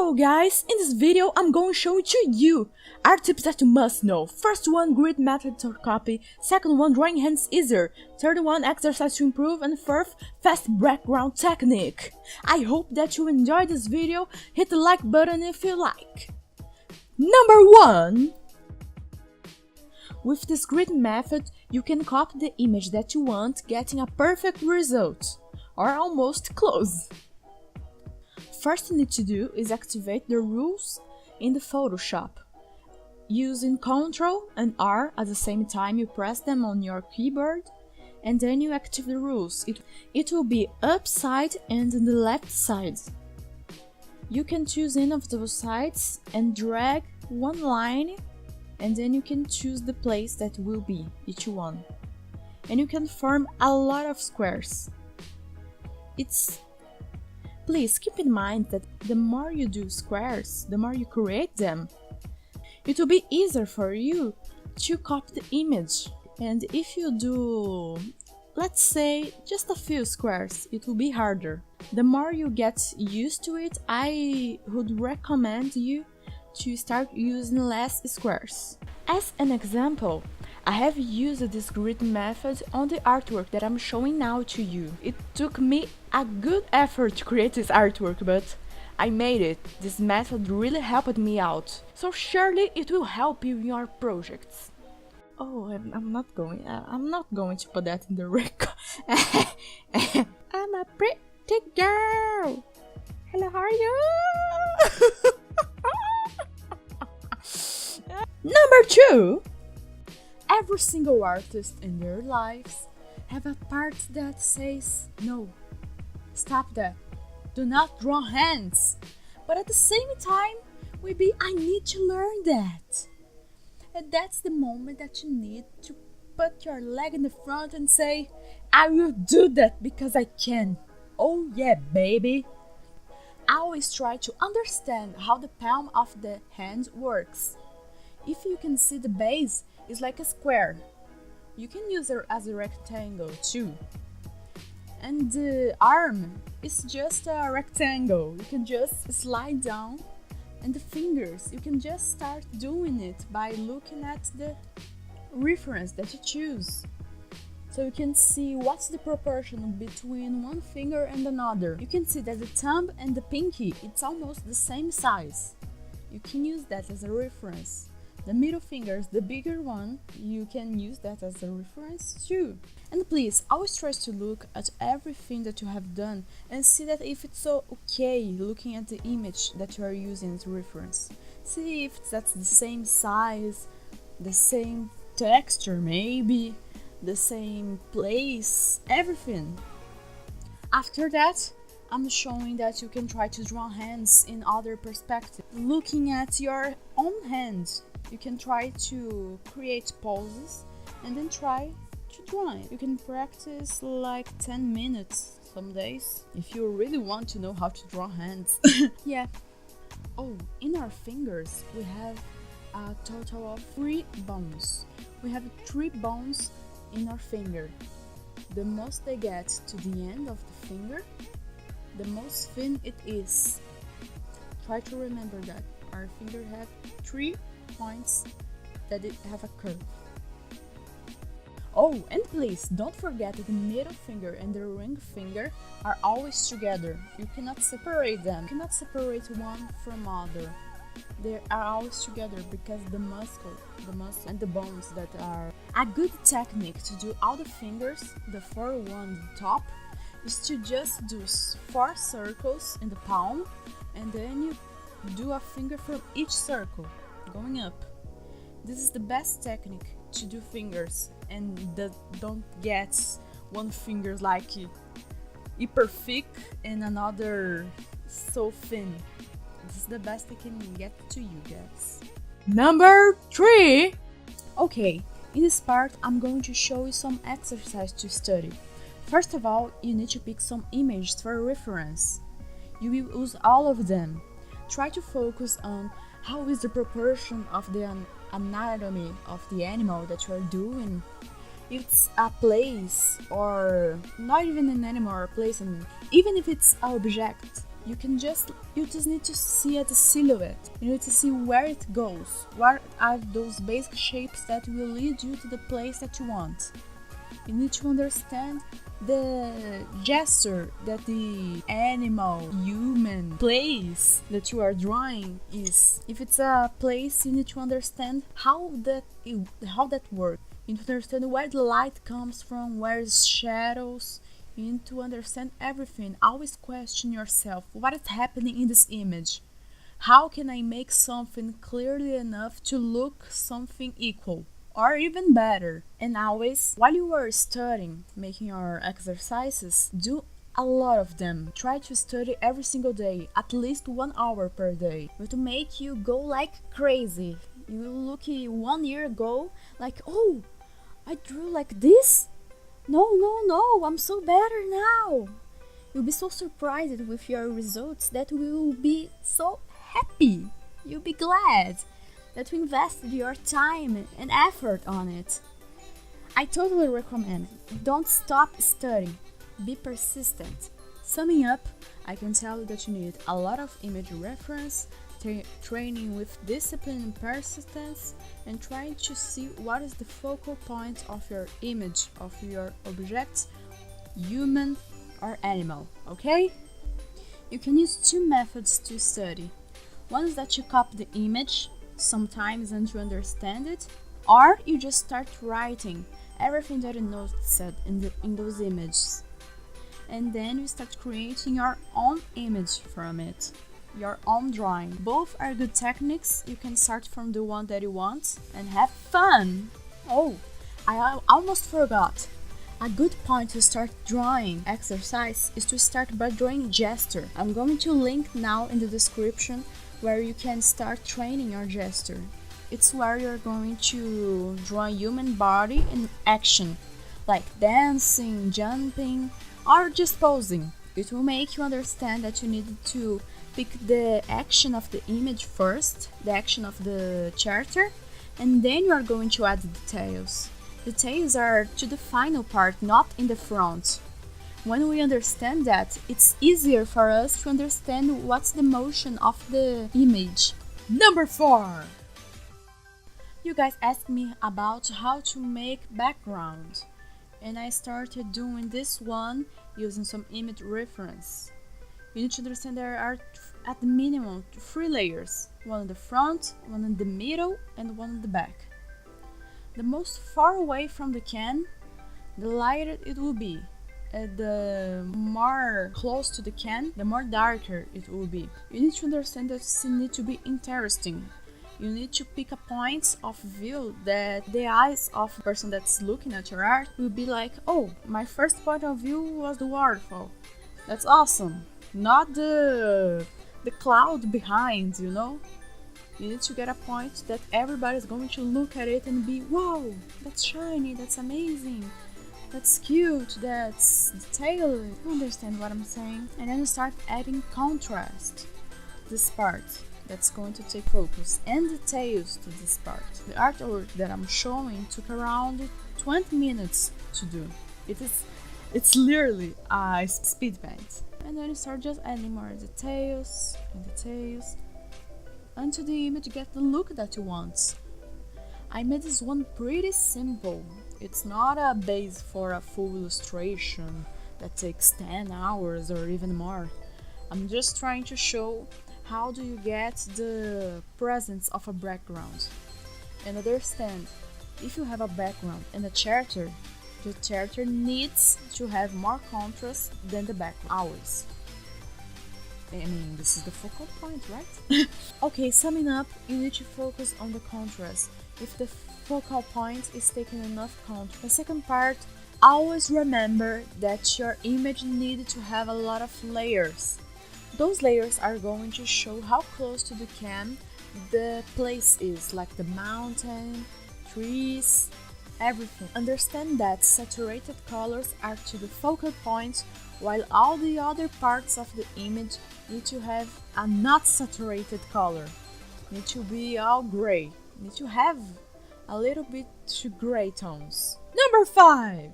Hello guys, in this video I'm going to show to you art tips that you must know. First one, grid method to copy. Second one, drawing hands easier. Third one, exercise to improve. And fourth, fast background technique. I hope that you enjoyed this video. Hit the like button if you like. Number 1. With this grid method, you can copy the image that you want, getting a perfect result, or almost close. First you need to do is activate the rules in the Photoshop. Using Ctrl and R at the same time, you press them on your keyboard and then you activate the rules. It will be upside and the left side. You can choose any of those sides and drag one line, and then you can choose the place that will be each one. And you can form a lot of squares. Please keep in mind that the more you do squares, the more you create them, it will be easier for you to copy the image. And if you do, let's say, just a few squares, it will be harder. The more you get used to it, I would recommend you to start using less squares. As an example, I have used this grid method on the artwork that I'm showing now to you. It took me a good effort to create this artwork, but I made it. This method really helped me out. So surely it will help you in your projects. Oh, I'm not going to put that in the record. I'm a pretty girl. Hello, how are you? Number 2. Every single artist in their lives have a part that says, no, stop that, do not draw hands. But at the same time, I need to learn that. And that's the moment that you need to put your leg in the front and say, I will do that because I can. Oh yeah, baby. I always try to understand how the palm of the hand works. If you can see the base, it's like a square. You can use it as a rectangle too. And the arm is just a rectangle. You can just slide down. And the fingers, you can just start doing it by looking at the reference that you choose. So you can see what's the proportion between one finger and another. You can see that the thumb and the pinky, it's almost the same size. You can use that as a reference. The middle finger is the bigger one, you can use that as a reference too. And please, always try to look at everything that you have done and see that if it's so okay looking at the image that you are using as reference. See if that's the same size, the same texture maybe, the same place, everything. After that, I'm showing that you can try to draw hands in other perspectives. Looking at your own hands, you can try to create poses and then try to draw it. You can practice like 10 minutes some days if you really want to know how to draw hands. Yeah. Oh, in our fingers we have a total of 3 bones. We have 3 bones in our finger. The most they get to the end of the finger, the most thin it is. Try to remember that our finger have 3 points that it have a curve. Oh, and please don't forget that the middle finger and the ring finger are always together. You cannot separate them. You cannot separate one from other. They are always together because the muscle and the bones that are. A good technique to do all the fingers, the 4 on the top, is to just do 4 circles in the palm and then you do a finger from each circle going up. This is the best technique to do fingers and don't get one finger like hyper thick and another so thin. This is the best I can get to you guys. Number 3. Okay, in this part I'm going to show you some exercise to study. First of all, you need to pick some images for reference. You will use all of them. Try to focus on how is the proportion of the anatomy of the animal that you are doing. If it's a place or not even an animal or a place, and even if it's an object, You just need to see at the silhouette. You need to see where it goes. What are those basic shapes that will lead you to the place that you want. You need to understand the gesture that the animal, human place that you are drawing is. If it's a place, you need to understand how that works. You need to understand where the light comes from, where is shadows. You need to understand everything. Always question yourself, what is happening in this image? How can I make something clearly enough to look something equal? Or even better. And always, while you are studying, making your exercises, do a lot of them. Try to study every single day, at least 1 hour per day. It will make you go like crazy. You will look 1 year ago like, oh, I drew like this? No, I'm so better now. You'll be so surprised with your results that you will be so happy. You'll be glad that you invested your time and effort on it. I totally recommend it. Don't stop studying. Be persistent. Summing up, I can tell you that you need a lot of image reference, training with discipline and persistence, and trying to see what is the focal point of your image, of your object, human or animal, okay? You can use 2 methods to study. One is that you copy the image sometimes and to understand it, or you just start writing everything that you noticed in those images, and then you start creating your own image from it, your own drawing. Both are good techniques. You can start from the one that you want and have fun. Oh, I almost forgot. A good point to start drawing exercise is to start by drawing gesture. I'm going to link now in the description where you can start training your gesture. It's where you're going to draw a human body in action, like dancing, jumping, or just posing. It will make you understand that you need to pick the action of the image first, the action of the character, and then you are going to add the details. Details are to the final part, not in the front. When we understand that, it's easier for us to understand what's the motion of the image. Number 4! You guys asked me about how to make background, and I started doing this one using some image reference. You need to understand there are at the minimum 3 layers, one in the front, one in the middle, and one in the back. The most far away from the can, the lighter it will be. The more close to the can, the more darker it will be. You need to understand that it needs to be interesting. You need to pick a point of view that the eyes of the person that's looking at your art will be like, oh, my first point of view was the waterfall. That's awesome. Not the cloud behind, you know? You need to get a point that everybody's going to look at it and be, wow, that's shiny, that's amazing. That's cute, that's detailed. You understand what I'm saying? And then you start adding contrast. This part that's going to take focus and details to this part. The artwork that I'm showing took around 20 minutes to do. It's literally a speed paint. And then you start just adding more details and details until the image gets the look that you want. I made this one pretty simple. It's not a base for a full illustration that takes 10 hours or even more. I'm just trying to show how do you get the presence of a background. And understand, if you have a background and a character, the character needs to have more contrast than the background, always. I mean, this is the focal point, right? Okay, summing up, you need to focus on the contrast. If the focal point is taking enough contrast. The second part, always remember that your image needs to have a lot of layers. Those layers are going to show how close to the can the place is, like the mountain, trees, everything. Understand that saturated colors are to the focal point, while all the other parts of the image need to have a not saturated color. Need to be all gray. Need to have a little bit to gray tones. Number 5!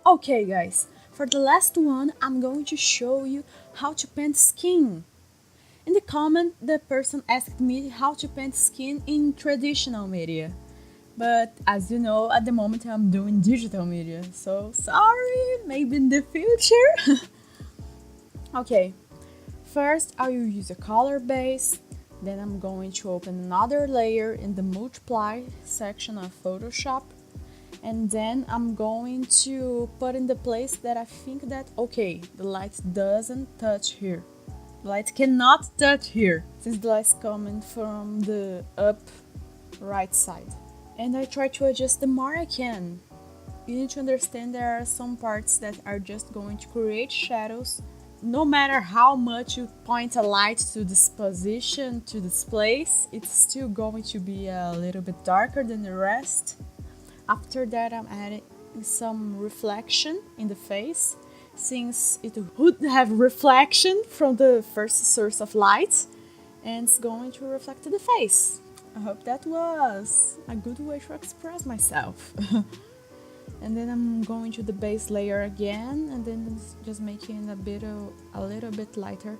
Okay guys, For the last one, I'm going to show you how to paint skin. In the comment, the person asked me how to paint skin in traditional media. But as you know, at the moment I'm doing digital media, so sorry, maybe in the future. Okay, first I will use a color base, then I'm going to open another layer in the multiply section of Photoshop, and then I'm going to put in the place that I think that, okay, the light doesn't touch here. The light cannot touch here, since the light's coming from the up right side. And I try to adjust the more I can. You need to understand there are some parts that are just going to create shadows. No matter how much you point a light to this position, to this place, it's still going to be a little bit darker than the rest. After that, I'm adding some reflection in the face, since it would have reflection from the first source of light, and it's going to reflect the face. I hope that was a good way to express myself. And then I'm going to the base layer again, and then just making a little bit lighter.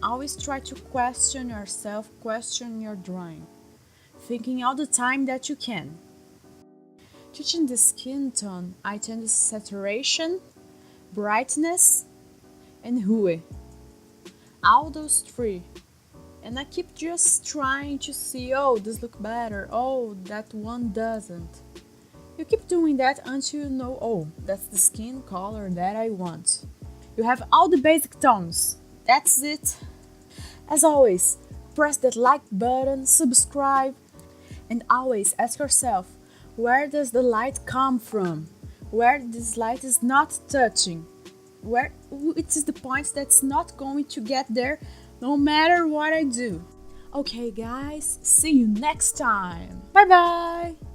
Always try to question yourself, question your drawing, thinking all the time that you can. Teaching the skin tone, I tend saturation, brightness, and hue. All those three. And I keep just trying to see, oh, this looks better, oh, that one doesn't. You keep doing that until you know, oh, that's the skin color that I want. You have all the basic tones. That's it. As always, press that like button, subscribe, and always ask yourself, where does the light come from? Where this light is not touching? Where it is the point that's not going to get there no matter what I do. Okay guys, see you next time. Bye bye!